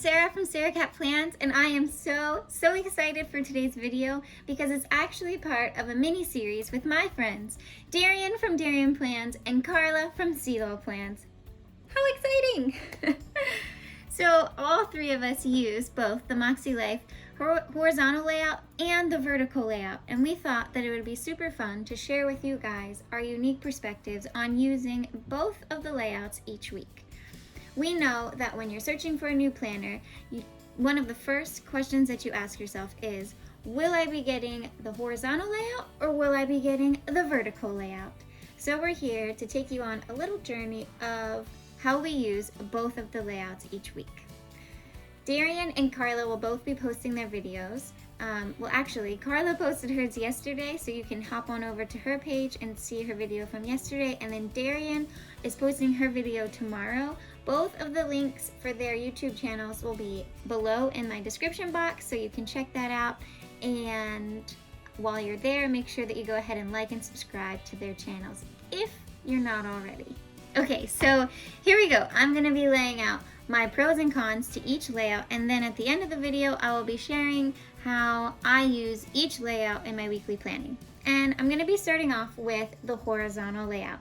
Sarah from Sarah Cat Plans, and I am so excited for today's video because it's actually part of a mini series with my friends Darian from Darian Plans and Carla from CeeLo Plans. How exciting! So all three of us use both the MakseLife horizontal layout and the vertical layout, and we thought that it would be super fun to share with you guys our unique perspectives on using both of the layouts each week. We know that when you're searching for a new planner, one of the first questions that you ask yourself is, will I be getting the horizontal layout or will I be getting the vertical layout? So we're here to take you on a little journey of how we use both of the layouts each week. Darian and Carla will both be posting their videos. Well, actually, Carla posted hers yesterday, so you can hop on over to her page and see her video from yesterday, and then Darian is posting her video tomorrow. Both of the links for their YouTube channels will be below in my description box, so you can check that out. And while you're there, make sure that you go ahead and like and subscribe to their channels if you're not already. Okay, so here we go. I'm going to be laying out my pros and cons to each layout, and then at the end of the video I will be sharing how I use each layout in my weekly planning. And I'm going to be starting off with the horizontal layout.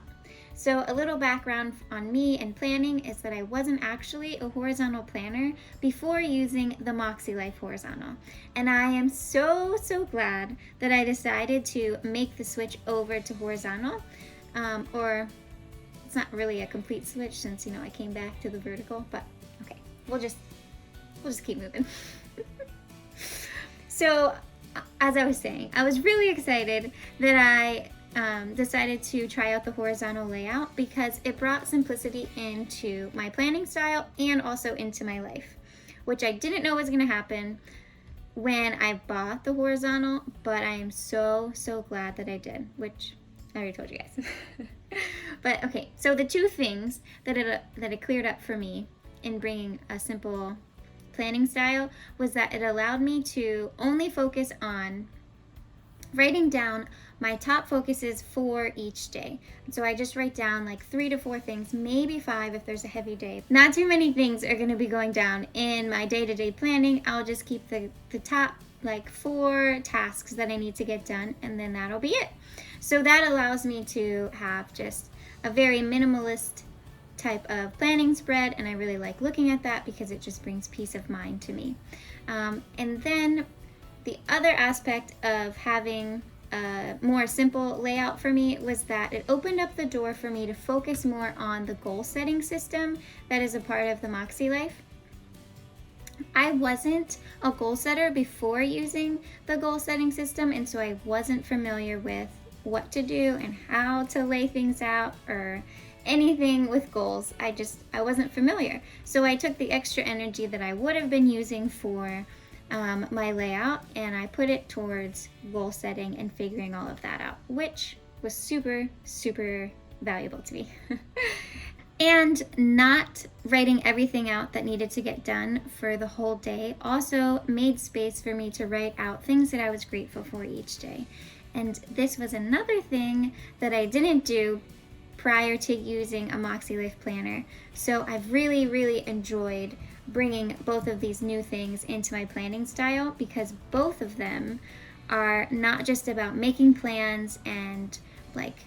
So a little background on me and planning is that I wasn't actually a horizontal planner before using the MakseLife horizontal. And I am so glad that I decided to make the switch over to horizontal, or it's not really a complete switch since, I came back to the vertical, but okay, we'll just keep moving. So, as I was saying, I was really excited that I decided to try out the horizontal layout because it brought simplicity into my planning style and also into my life, which I didn't know was going to happen when I bought the horizontal, but I am so glad that I did, which I already told you guys. But okay, so the two things that it cleared up for me in bringing a simple planning style was that it allowed me to only focus on writing down my top focuses for each day. So I just write down like 3 to 4 things, maybe 5 if there's a heavy day. Not too many things are going to be going down in my day-to-day planning. I'll just keep the top like 4 tasks that I need to get done, and then that'll be it. So that allows me to have just a very minimalist type of planning spread, and I really like looking at that because it just brings peace of mind to me. And then the other aspect of having a more simple layout for me was that it opened up the door for me to focus more on the goal setting system that is a part of the MakseLife. I wasn't a goal setter before using the goal setting system, and so I wasn't familiar with what to do and how to lay things out or anything with goals. I wasn't familiar. So I took the extra energy that I would have been using for my layout, and I put it towards goal setting and figuring all of that out, which was super valuable to me. And not writing everything out that needed to get done for the whole day also made space for me to write out things that I was grateful for each day. And this was another thing that I didn't do prior to using a MakseLife planner. So I've really enjoyed bringing both of these new things into my planning style because both of them are not just about making plans and like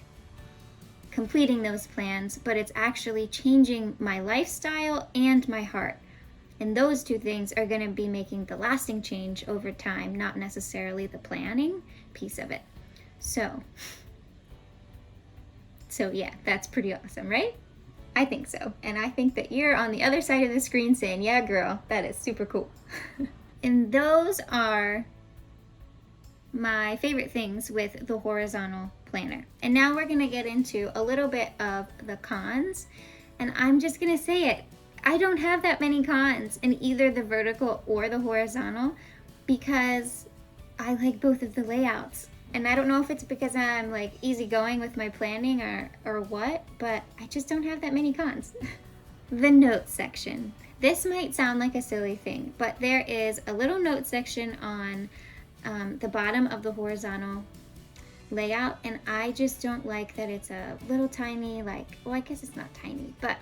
completing those plans, but it's actually changing my lifestyle and my heart. And those two things are going to be making the lasting change over time, not necessarily the planning piece of it. So yeah, that's pretty awesome, right? I think so. And I think that you're on the other side of the screen saying, yeah, girl, that is super cool. And those are my favorite things with the horizontal planner. And now we're going to get into a little bit of the cons. And I'm just going to say it. I don't have that many cons in either the vertical or the horizontal because I like both of the layouts. And I don't know if it's because I'm like easygoing with my planning or what, but I just don't have that many cons. The notes section. This might sound like a silly thing, but there is a little note section on the bottom of the horizontal layout, and I just don't like that it's a little tiny, like, well, I guess it's not tiny, but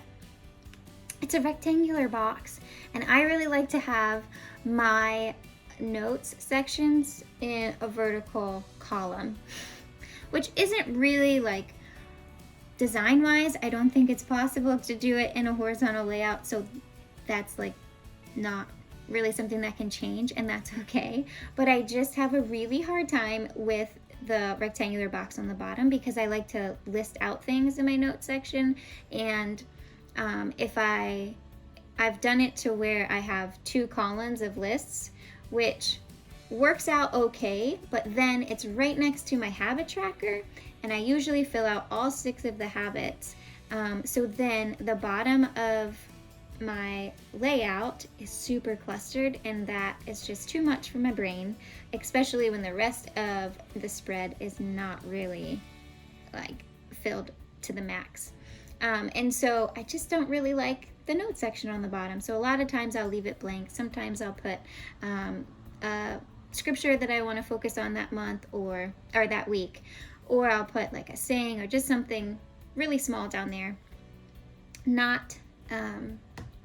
it's a rectangular box, and I really like to have my notes sections in a vertical column, which isn't really like design wise, I don't think it's possible to do it in a horizontal layout, so that's like not really something that can change, and that's okay. But I just have a really hard time with the rectangular box on the bottom because I like to list out things in my notes section, and if I've done it to where I have 2 columns of lists, which works out okay, but then it's right next to my habit tracker, and I usually fill out all 6 of the habits. So then the bottom of my layout is super clustered, and that is just too much for my brain, especially when the rest of the spread is not really like filled to the max. And so I just don't really like the note section on the bottom. So a lot of times I'll leave it blank. Sometimes I'll put a scripture that I want to focus on that month or that week, or I'll put like a saying or just something really small down there, not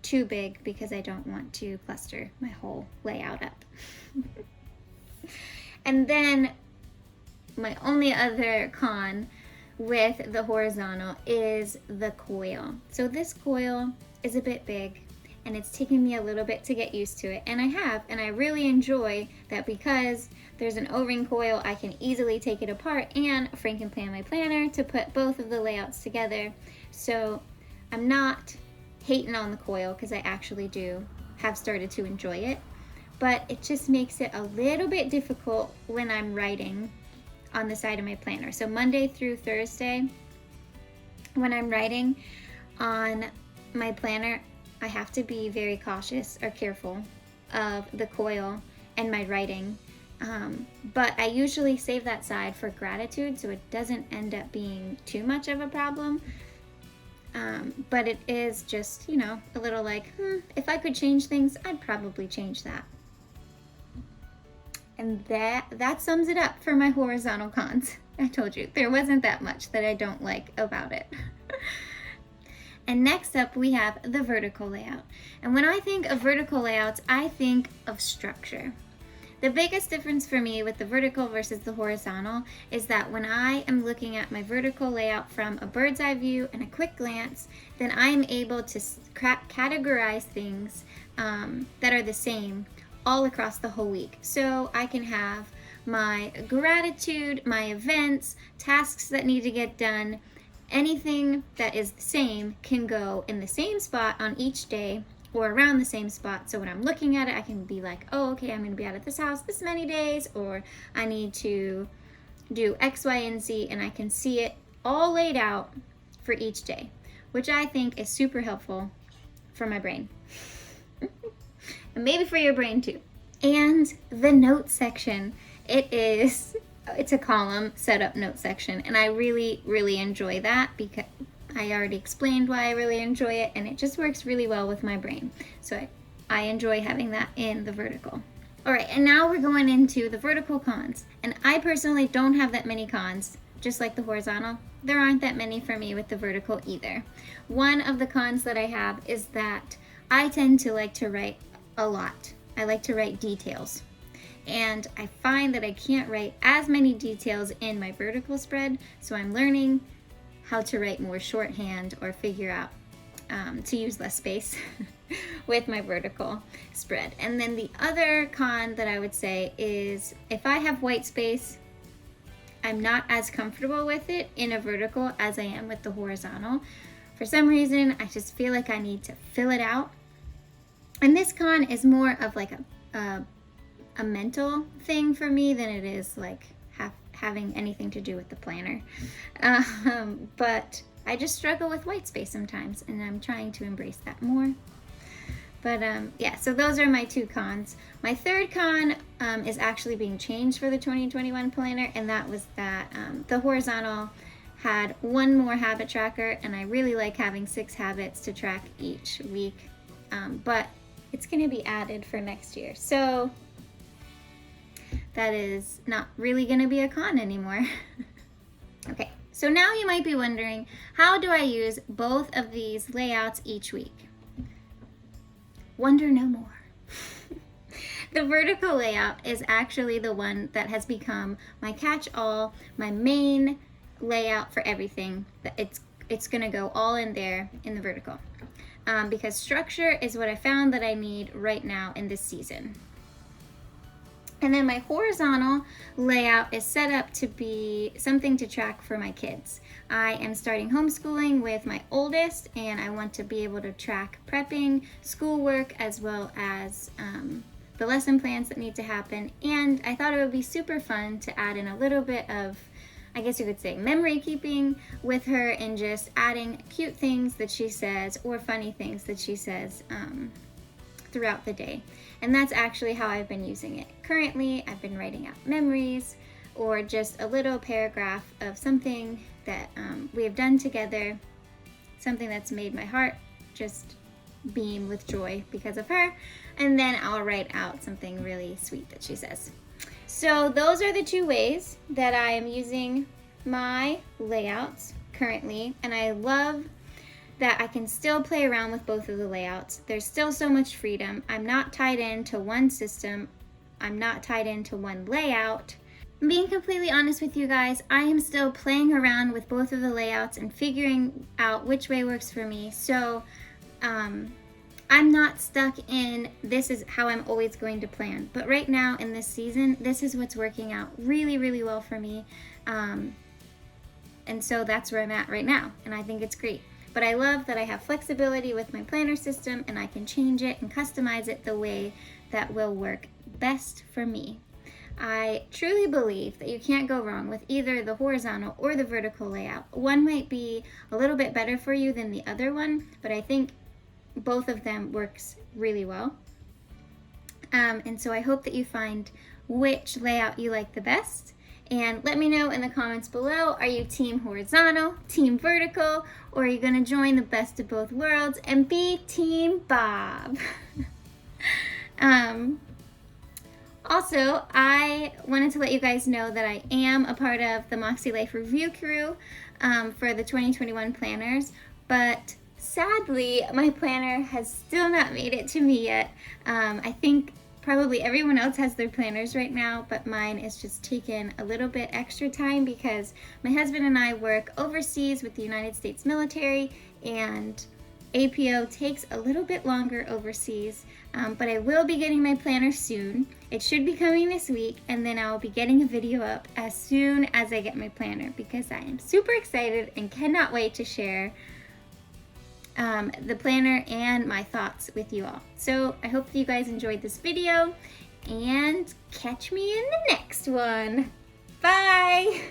too big, because I don't want to cluster my whole layout up. And then my only other con with the horizontal is the coil. So this coil is a bit big, and it's taken me a little bit to get used to it, and I really enjoy that because there's an O-ring coil. I can easily take it apart and Frank and plan my planner to put both of the layouts together. So I'm not hating on the coil because I actually have started to enjoy it, but it just makes it a little bit difficult when I'm writing on the side of my planner. So Monday through Thursday, when I'm writing on my planner, I have to be very cautious or careful of the coil and my writing. But I usually save that side for gratitude, so it doesn't end up being too much of a problem. But it is just, a little like, if I could change things, I'd probably change that. And that sums it up for my horizontal cons. I told you, there wasn't that much that I don't like about it. And next up, we have the vertical layout. And when I think of vertical layouts, I think of structure. The biggest difference for me with the vertical versus the horizontal is that when I am looking at my vertical layout from a bird's eye view and a quick glance, then I am able to categorize things that are the same all across the whole week. So I can have my gratitude, my events, tasks that need to get done. Anything that is the same can go in the same spot on each day or around the same spot. So when I'm looking at it, I can be like, oh, okay, I'm going to be out of this house this many days, or I need to do X, Y, and Z, and I can see it all laid out for each day, which I think is super helpful for my brain. And maybe for your brain too. And the notes section, it's a column setup note section, and I really, really enjoy that because I already explained why I really enjoy it, and it just works really well with my brain. So I enjoy having that in the vertical. All right, and now we're going into the vertical cons. And I personally don't have that many cons, just like the horizontal. There aren't that many for me with the vertical either. One of the cons that I have is that I tend to like to write a lot. I like to write details. And I find that I can't write as many details in my vertical spread, so I'm learning how to write more shorthand or figure out to use less space with my vertical spread. And then the other con that I would say is if I have white space, I'm not as comfortable with it in a vertical as I am with the horizontal. For some reason, I just feel like I need to fill it out. And this con is more of like a mental thing for me than it is like having anything to do with the planner. But I just struggle with white space sometimes, and I'm trying to embrace that more. But yeah, so those are my 2 cons. My third con is actually being changed for the 2021 planner, and that was that the horizontal had 1 more habit tracker, and I really like having 6 habits to track each week. But it's going to be added for next year. So that is not really going to be a con anymore. Okay, so now you might be wondering, how do I use both of these layouts each week? wonder no more. The vertical layout is actually the one that has become my catch-all, my main layout for everything. It's gonna go all in there in the vertical. Because structure is what I found that I need right now in this season. And then my horizontal layout is set up to be something to track for my kids. I am starting homeschooling with my oldest, and I want to be able to track prepping, schoolwork, as well as the lesson plans that need to happen. And I thought it would be super fun to add in a little bit of, I guess you could say, memory keeping with her, and just adding cute things that she says or funny things that she says throughout the day. And that's actually how I've been using it. Currently, I've been writing out memories or just a little paragraph of something that we have done together, something that's made my heart just beam with joy because of her. And then I'll write out something really sweet that she says. So those are the two ways that I am using my layouts currently, and I love that I can still play around with both of the layouts. There's still so much freedom. I'm not tied into one system. I'm not tied into one layout. Being completely honest with you guys, I am still playing around with both of the layouts and figuring out which way works for me. So I'm not stuck in this is how I'm always going to plan. But right now in this season, this is what's working out really, really well for me. And so that's where I'm at right now. And I think it's great. But I love that I have flexibility with my planner system, and I can change it and customize it the way that will work best for me. I truly believe that you can't go wrong with either the horizontal or the vertical layout. One might be a little bit better for you than the other one, but I think both of them works really well. And so I hope that you find which layout you like the best. And let me know in the comments below, are you team horizontal, team vertical, or are you gonna join the best of both worlds and be team Bob? Also, I wanted to let you guys know that I am a part of the MakseLife review crew for the 2021 planners, but sadly, my planner has still not made it to me yet. I think probably everyone else has their planners right now, but mine is just taking a little bit extra time because my husband and I work overseas with the United States military, and APO takes a little bit longer overseas, but I will be getting my planner soon. It should be coming this week, and then I'll be getting a video up as soon as I get my planner because I am super excited and cannot wait to share the planner and my thoughts with you all. So I hope that you guys enjoyed this video, and catch me in the next one. Bye!